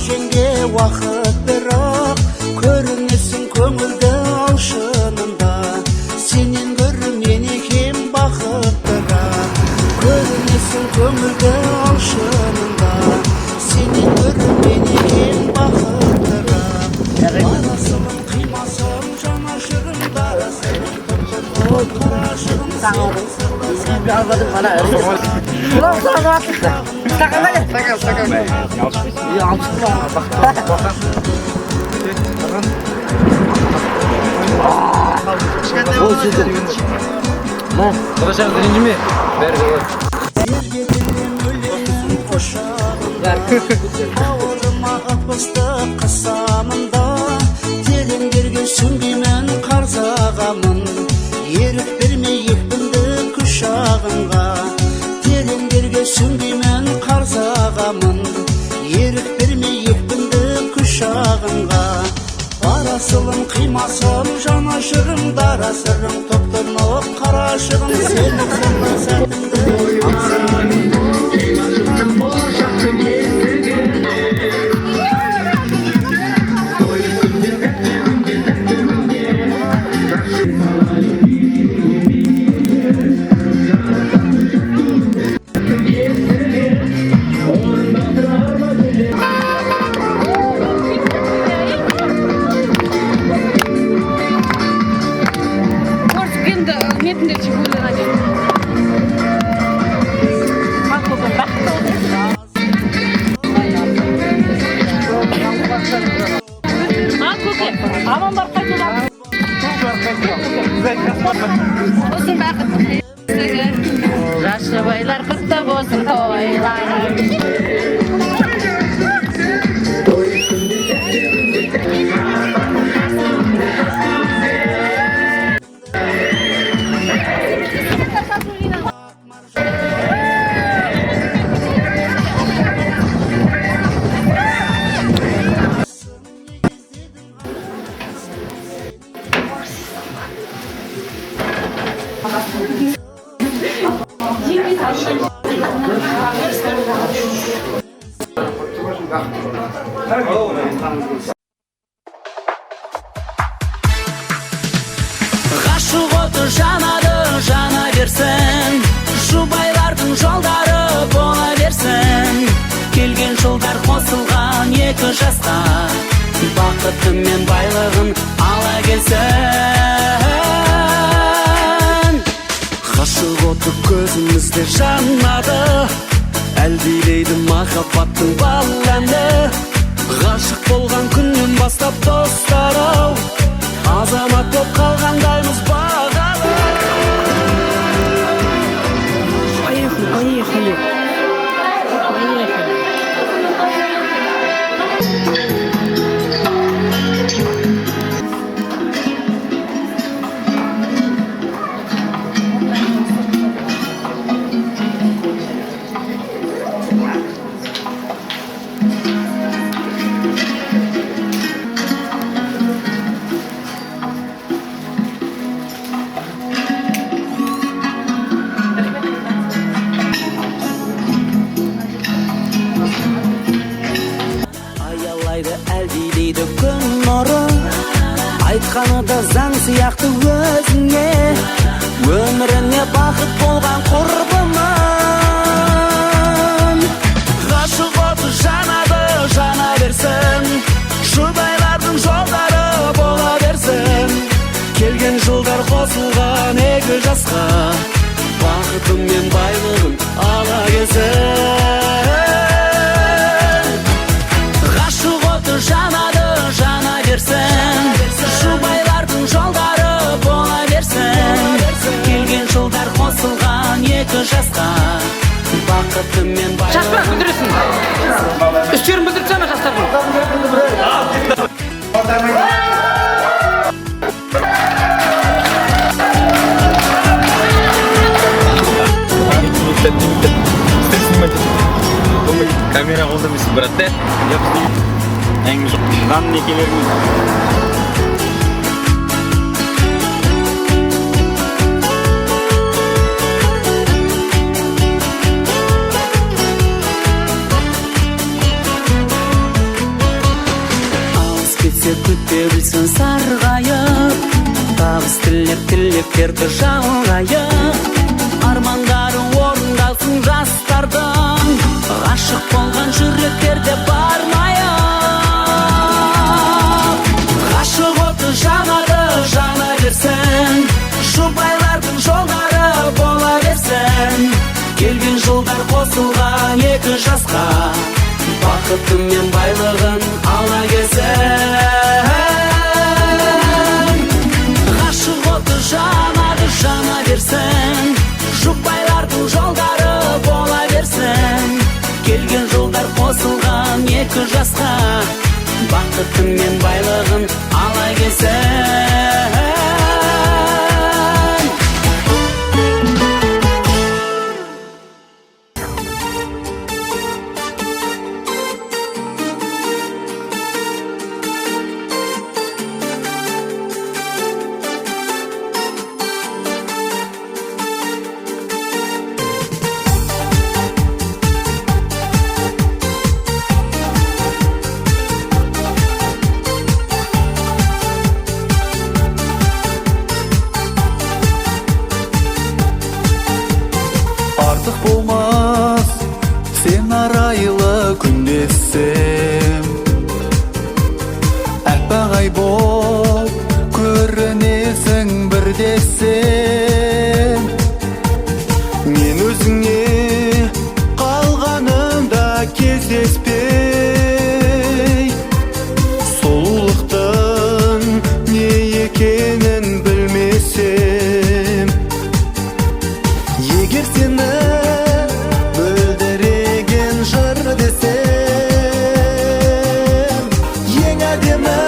жеңге уақыт бірақ көрінесің көңілді алшынында сенен гөрі мен екем бақыттырақ көрінесің көңілді алшынында сенен гөрі мен екем бақыттырақ арасының қимасың жанашырымда қарашығым бауырыма ып-ыстық қысамында тереңдерге сүңгимен қарзағамын ерік бермей екпінді құшағыңға тереңдерге сүңгимен қарзағамын ерік бермей екпінді құшағыңға барасылым қимасым жанашырым дарасырым топтырнып қарашығым сенің сырлы сәтіңді Жасы байлар құтты болсын тойларың ғашық оты жанады жана берсін жұбайлардың жолдары бола берсін келген жылдар қосылған екі жасқа бақыты мен байлығын ала келсін ғашық оты көзімізде жанады әлдилейді махаббаттың бал әні ғашық болған күннен бастап достар-ау азамат боп қалғандаймыз бағалы Поехали. Әлдилейді күн нұры айтқаны да заң сияқты өзіңе өміріне бақыт болған құрбымын ғашық оты жанады жана берсін жұбайлардың жолдары бола берсін келген жылдар қосылған екі жасқа бақытым мен байлығын ала келсін жанады жана берсін жұбайлардың жолдары бола берсін келген жылдар қосылған екі жасқа бақыты мен байлығын жастар бүлдіресің үстерін бүлдірсene жастар камера қолдамайсың брат да Дан некелеріңіз ниет тілектерді жалғайық, армандары орындалсын жастардың, ғашық болған жүректерде бармайық. Ғашық оты жанады, жана берсін, жұбайлардың жолдары бола берсін. Келген жылдар қосылған екі жасқа, бақыты мен байлығын ала келсін. Ғашық оты жанады, жана берсін, жұбайлардың жолдары бола берсін. Келген жылдар қосылған екі жасқа, бақыты мен байлығын ала келсін. Артық болмас, сен арайлы күндесім, әппақ ай боп көрінесің бірдесім. Мен өзіңе қалғанымда кездеспей, сұлулықтың не екенін білмесем. Егер сені бүлдіреген жыр десем, ең әдемі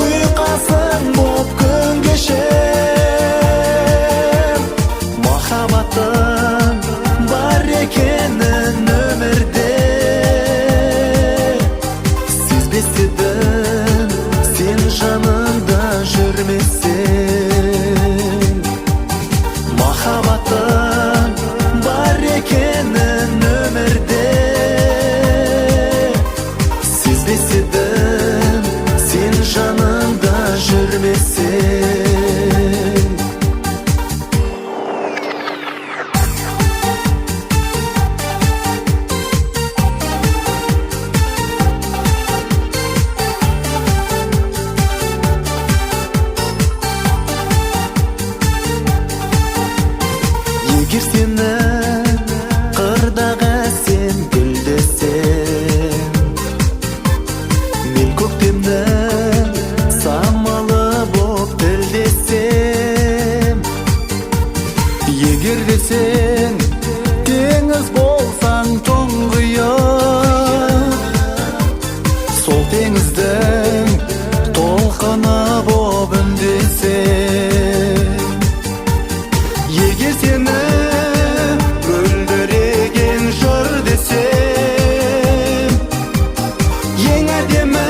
ұйқасың боп күн кешем. Махаббатың бар екенін өмірде сезбес едім, сен жанымда жүрмесең. Махаббатың бар екенін өмірде сезбес едім, сен жанымда жүрмесең. Егер сені қырдағы сен гүл десем, мен көктемнің самалы боп тілдесем. Егер десең теңіз болсаң тұңғиық, сол теңіздің толқыны боп үндесем. Егер сені бүлдіреген жыр десем, ең әдемі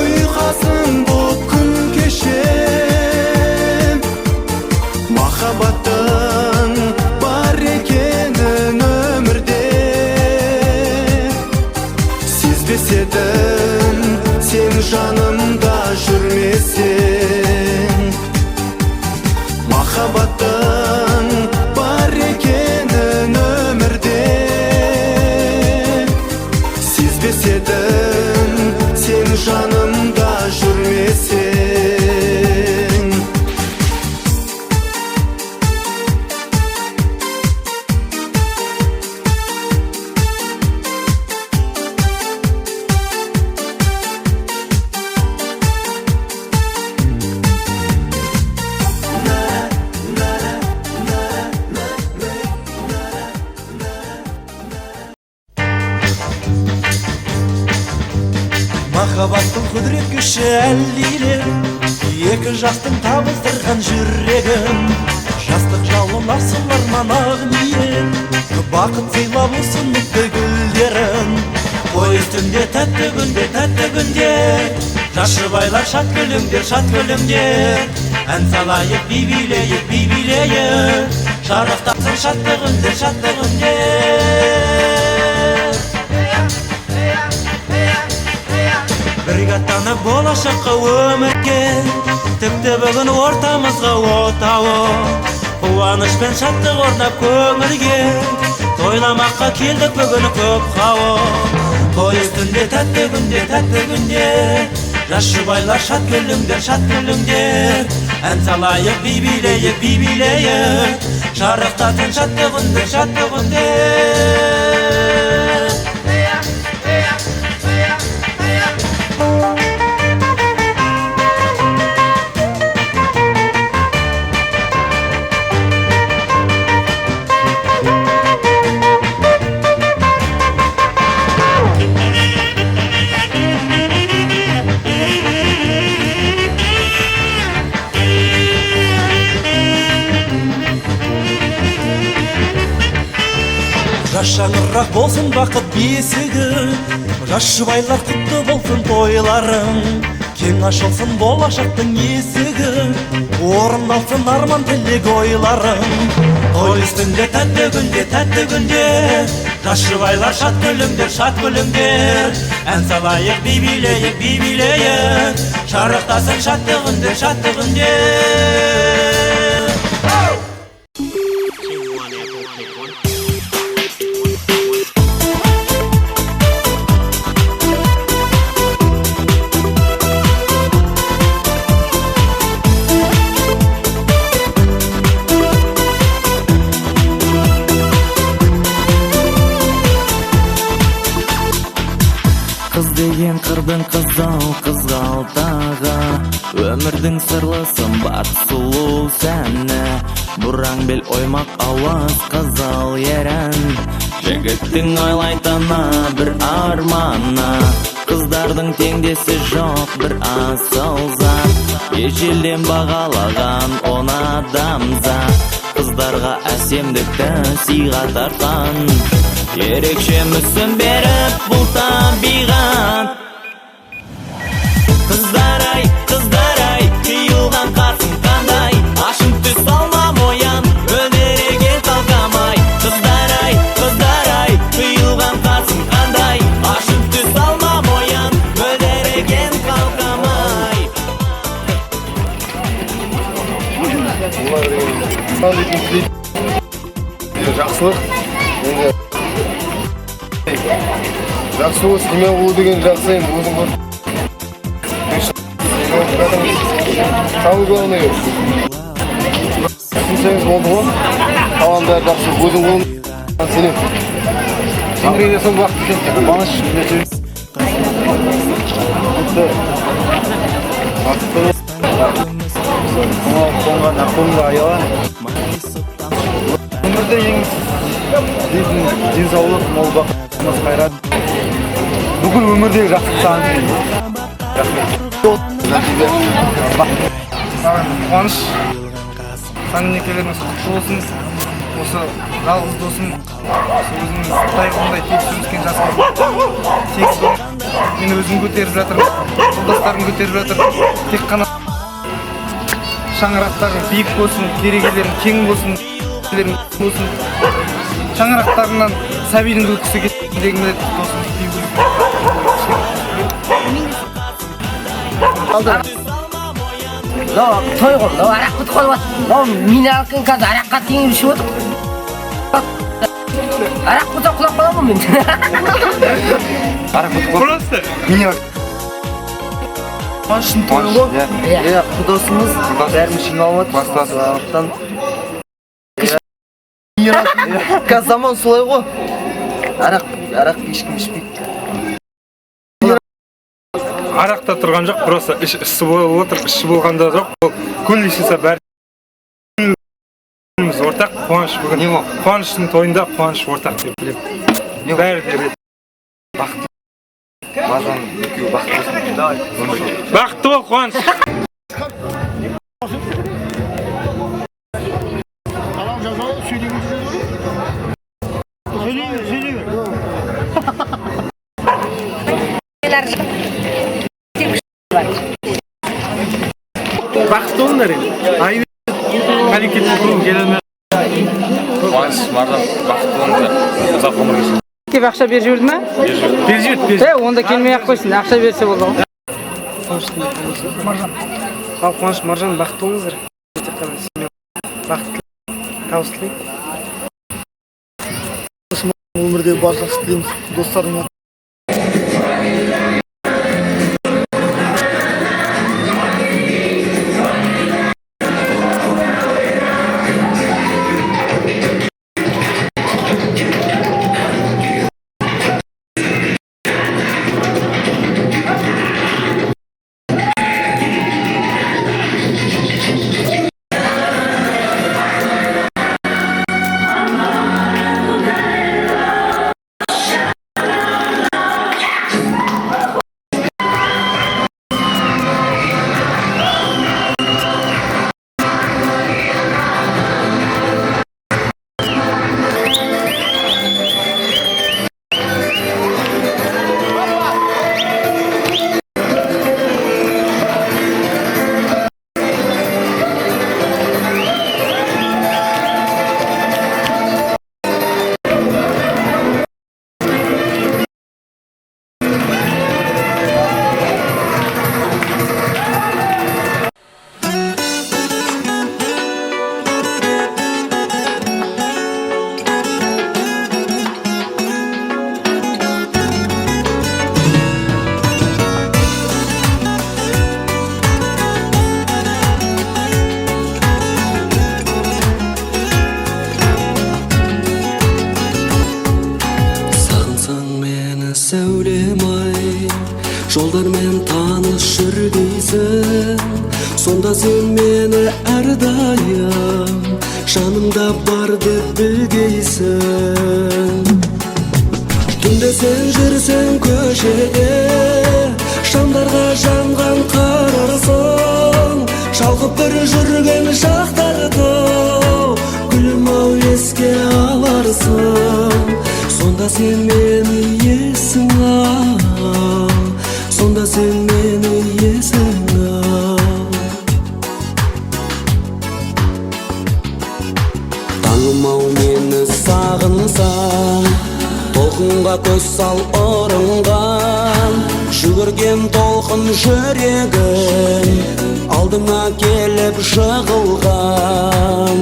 ұйқасың боп күн кешем. Махаббатың бар екенін өмірде сезбес едім, сен жанымда жүрмесең. Махаббатың бар екенін өмірде сезбес едім, сен жанымда жүрмесең. Махаббаттың құдірет күші әлдилер, екі жастың табыстырған жүрегін. Жастық жалын асылар манақ ниет, бақыт сыйлап ұсыныпты гүлдерін. Қой үстінде тәтті күнде, жас жұбайлар шат күлімдер. Ән салайық, би билейік, шарықтасын шаттық үндер. Бірге аттанып болашаққа өмірге, тіпті кетті бүгін ортамызға отауы, қуаныш пен шаттық орнап көңілге, тойламаққа келдік бүгін көп қауым. Той үстінде тәтті күнде, жас жұбайлар шат күліңдер, ән салайық би билейік, шарықтатын шатты күнде. Жас шаңырақ болсын бақыт бесігі, жас жұбайлар құтты болсын тойларың, кең ашылсын болашақтың есігі, орындалсын арман тілек ойларың. Той үстінде тәтті күнде, жас жұбайлар шат күліңдер, ән салайық би билейік, шарықтасын шатты күнде. Қыз деген қырдың қызғалтағы, өмірдің сырлы сымбат сұлу сәні, бұраң бел оймақ ауыз қызыл ерін, жігіттің ойлайтыны бір арманы, қыздардың теңдесі жоқ бір асыл зат, ежелден бағалаған он адамзат, қыздарға әсемдікті сыйға тартқан, ерекше мүсін беріп бұл табиғат. Қыздар-ай, қиылған қасың қандай, ашын түс алмам оян, мөлдіреген қалқамай. Қыздар-ай, қиылған қасың қандай, ашын түс алмам оян, мөлдіреген қалқамай. Жақсылық жақсы болсын, деме болу деген жақсы енді өзің көр. Самый главный түсінсеңіз болды ғой, қалған бәрі жақсы, өзің болу сенем. Сендірге сол уақыт екен, бағыныш қонған ақылымға аяла. Өмірде ең денсаулық, мол бақыт, қайрат. Бүкіл өмірдегі жақсылықтарыңыз қуаныш, сән некелеріңіз құтты болсын. Осы жалғыз досым, өзінің қытайғындай тек сөзіскен жасқа мен өзім көтеріп жатырмын, жолдастарым көтеріп жатыр. Тек қана шаңырақтарың биік болсын, керегелерің кең болсын, шаңырақтарынан сәбидің күлкісі кеткендегімді досым той ғой, арақ бітіп қалып жатыр. Минералканың қазір араққа теңіп ішіп отыр. Арақ бұта құлап қалам ғой мен. Арақ бітіп қалып? Минерал. Қуаныштың тойы ғой. Құдосымыз бәріміз жиналып жатыр. Қазір заман солай ғой. Арақ ешкім ішпейді. Арақта тұрған жоқ, просто іші болып отыр, іші болғанда жоқ. Күл ішілсе бәріміз ортақ, қуаныш бүгін. Қуаныштың тойында қуаныш ортақ деп білем. Бәрі де бақытты. Мазан екеуі бақытты болсын. Бақытты бол, қуаныш. Бақытты болыңдар енді. Әрекетті көру келемін. Қуаныш, Мардан, бақытты болыңдар. Ұзақ ғұмыр кешіңіздер. Кеп ақша беріп жіберді ма? Беріп жіберді. Онда келмей ақ қойсын, ақша берсе болды ғой. Маржан. ал Қуаныш, Маржан бақытты болыңыздар. Тек қана сізбен бақытты табыс тілеймін. Өмірде бар жақсы тілейміз достарыма. Жолдармен таныс жүргейсің, сонда сен мені әрдайым жанымда бар деп білгейсің. Түнде сен жүрсең көшеде, шамдарға жанған қарарсың, шалқып бір жүрген шақтарды гүлім-ау еске аларсың. Сонда сен мені есің ал, сонда sen meni yesің al. Таңым-ау мені сағынсаң, толқынға көз сал ұрынған, жүгірген толқын жүрегім алдыңа келіп жығылған.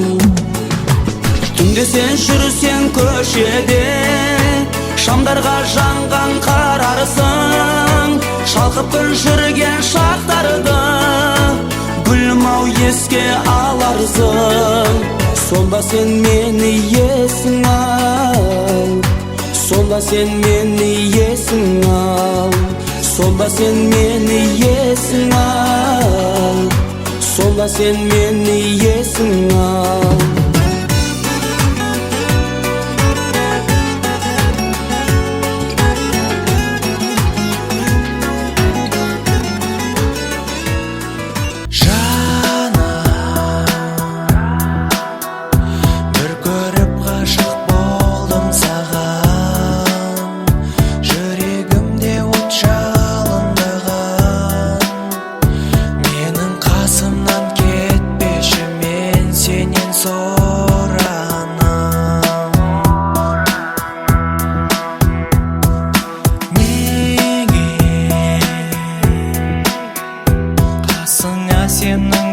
Түнде сен жүрсең көшеде, шамдарға жанған қарарсың, шалқып бір жүрген шақтарды гүлім-ау еске аларсың. Сонда сен мені есің ал, сонда сен мені есің ал, сонда сен мені есің ал, сонда сен мені есің ал. Сенің